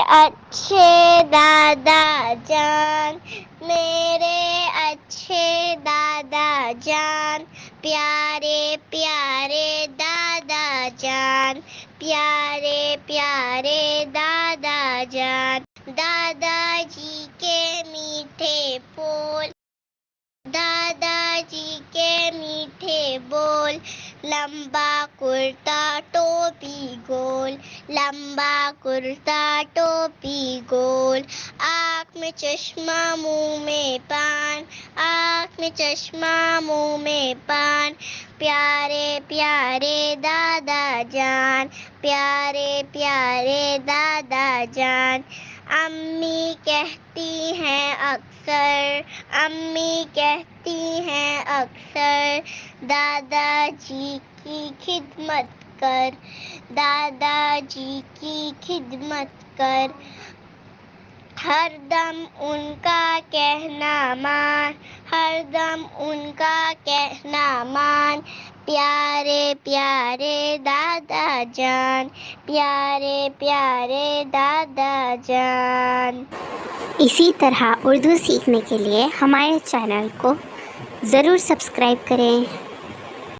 اچھے دادا جان، میرے اچھے دادا جان، پیارے پیارے دادا جان، پیارے پیارے دادا جان، دادا جی کے میٹھے بول، دادا جی کے میٹھے بول، لمبا کرتا ٹوپی گول، لمبا کرتا ٹوپی گول، آنکھ میں چشمہ منہ میں پان، آنکھ میں چشمہ منہ میں پان، پیارے پیارے دادا جان، پیارے پیارے دادا جان، امی کہتی ہیں اکثر، امی کہتی ہیں اکثر، دادا جی کی خدمت کر، دادا جی کی خدمت کر، ہر دم ان کا کہنا مان، ہر دم ان کا کہنا مان، پیارے پیارے دادا جان، پیارے پیارے دادا جان۔ اسی طرح اردو سیکھنے کے لیے ہمارے چینل کو ضرور سبسکرائب کریں۔